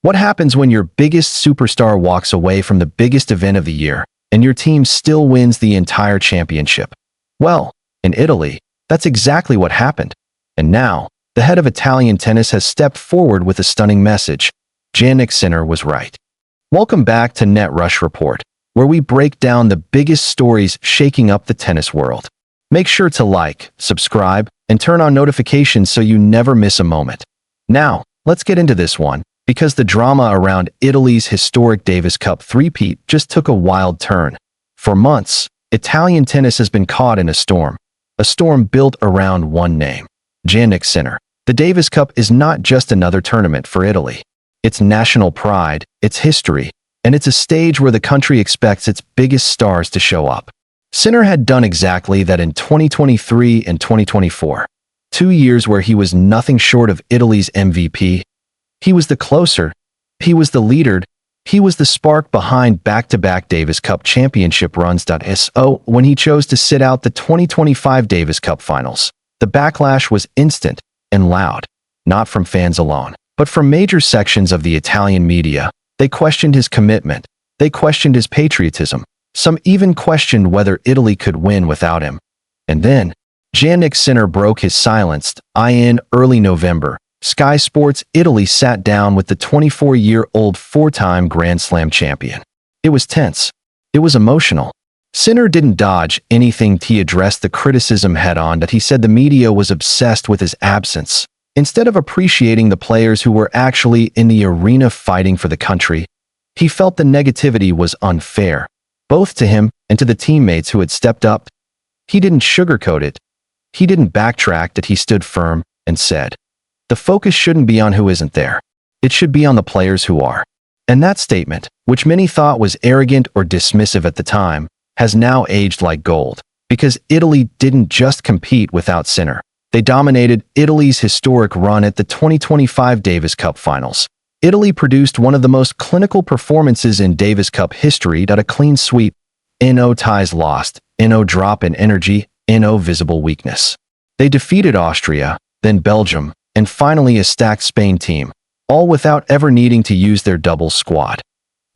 What happens when your biggest superstar walks away from the biggest event of the year and your team still wins the entire championship? Well, in Italy, that's exactly what happened. And now, the head of Italian tennis has stepped forward with a stunning message. Jannik Sinner was right. Welcome back to Net Rush Report, where we break down the biggest stories shaking up the tennis world. Make sure to like, subscribe, and turn on notifications so you never miss a moment. Now, let's get into this one, because the drama around Italy's historic Davis Cup three-peat just took a wild turn. For months, Italian tennis has been caught in a storm built around one name, Jannik Sinner. The Davis Cup is not just another tournament for Italy. It's national pride, it's history, and it's a stage where the country expects its biggest stars to show up. Sinner had done exactly that in 2023 and 2024, 2 years where he was nothing short of Italy's MVP. He was the closer, he was the leader, he was the spark behind back-to-back Davis Cup championship runs. So when he chose to sit out the 2025 Davis Cup finals, the backlash was instant and loud, not from fans alone, but from major sections of the Italian media. They questioned his commitment, they questioned his patriotism, some even questioned whether Italy could win without him. And then, Jannik Sinner broke his silence. In early November, Sky Sports Italy sat down with the 24-year-old four-time Grand Slam champion. It was tense. It was emotional. Sinner didn't dodge anything. He addressed the criticism head-on. That he said the media was obsessed with his absence, instead of appreciating the players who were actually in the arena fighting for the country. He felt the negativity was unfair, both to him and to the teammates who had stepped up. He didn't sugarcoat it. He didn't backtrack. That he stood firm and said, the focus shouldn't be on who isn't there. It should be on the players who are. And that statement, which many thought was arrogant or dismissive at the time, has now aged like gold, because Italy didn't just compete without Sinner. They dominated Italy's historic run at the 2025 Davis Cup finals. Italy produced one of the most clinical performances in Davis Cup history. A clean sweep, no ties lost, no drop in energy, no visible weakness. They defeated Austria, then Belgium, and finally a stacked Spain team, all without ever needing to use their double squad.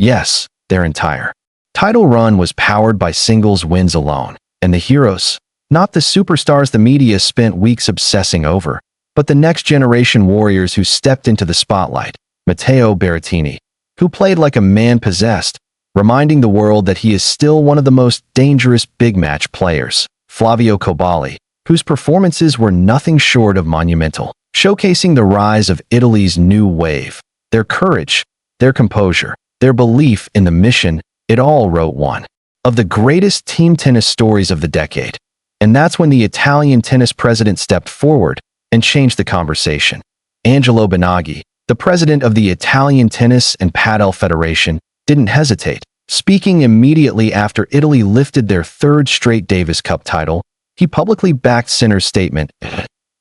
Yes, their entire title run was powered by singles wins alone, and the heroes, not the superstars the media spent weeks obsessing over, but the next-generation warriors who stepped into the spotlight. Matteo Berrettini, who played like a man possessed, reminding the world that he is still one of the most dangerous big-match players. Flavio Coballi, whose performances were nothing short of monumental, showcasing the rise of Italy's new wave, their courage, their composure, their belief in the mission. It all wrote one of the greatest team tennis stories of the decade. And that's when the Italian tennis president stepped forward and changed the conversation. Angelo Benaghi, the president of the Italian Tennis and Padel Federation, didn't hesitate. Speaking immediately after Italy lifted their third straight Davis Cup title, he publicly backed Sinner's statement.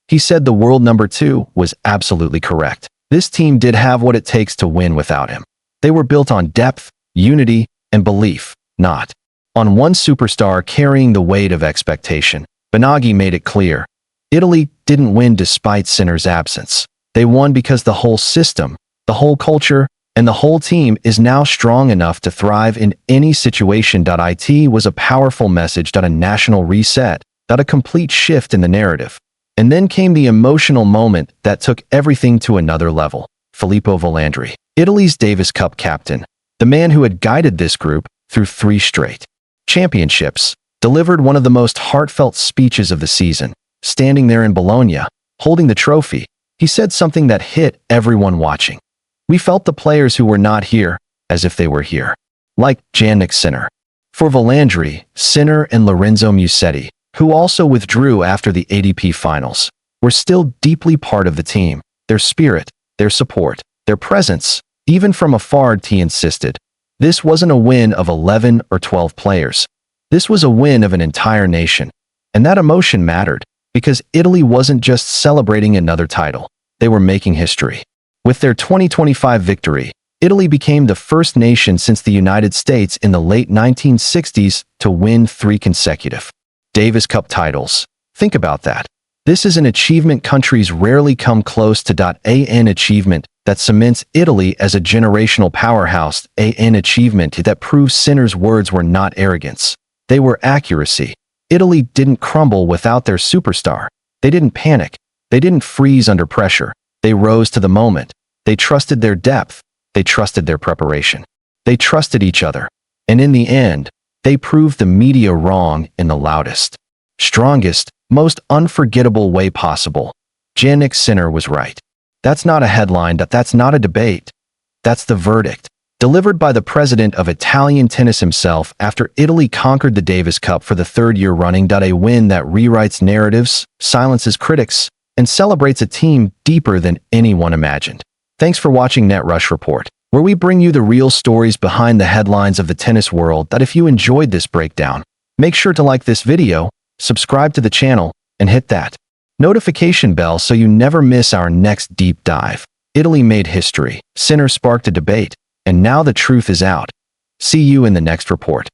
He said the world number 2 was absolutely correct. This team did have what it takes to win without him. They were built on depth, unity, and belief, not on one superstar carrying the weight of expectation. Benaghi made it clear. Italy didn't win despite Sinner's absence. They won because the whole system, the whole culture, and the whole team is now strong enough to thrive in any situation. It was a powerful message. A national reset, a complete shift in the narrative. And then came the emotional moment that took everything to another level. Filippo Volandri, Italy's Davis Cup captain, the man who had guided this group through 3 straight championships, delivered one of the most heartfelt speeches of the season. Standing there in Bologna, holding the trophy, he said something that hit everyone watching. We felt the players who were not here as if they were here. Like Jannik Sinner. For Volandri, Sinner and Lorenzo Musetti, who also withdrew after the ATP finals, were still deeply part of the team. Their spirit, their support, their presence, even from afar. He insisted. This wasn't a win of 11 or 12 players. This was a win of an entire nation. And that emotion mattered, because Italy wasn't just celebrating another title. They were making history. With their 2025 victory, Italy became the first nation since the United States in the late 1960s to win 3 consecutive Davis Cup titles. Think about that. This is an achievement countries rarely come close to. An achievement that cements Italy as a generational powerhouse. An achievement that proves Sinner's words were not arrogance. They were accuracy. Italy didn't crumble without their superstar. They didn't panic. They didn't freeze under pressure. They rose to the moment. They trusted their depth. They trusted their preparation. They trusted each other. And in the end, they proved the media wrong in the loudest, strongest, most unforgettable way possible. Jannik Sinner was right. That's not a headline, that's not a debate. That's the verdict, delivered by the president of Italian tennis himself after Italy conquered the Davis Cup for the third year running. A win that rewrites narratives, silences critics, and celebrates a team deeper than anyone imagined. Thanks for watching NetRush Report, where we bring you the real stories behind the headlines of the tennis world. If you enjoyed this breakdown, make sure to like this video, subscribe to the channel, and hit that notification bell so you never miss our next deep dive. Italy made history, Sinner sparked a debate, and now the truth is out. See you in the next report.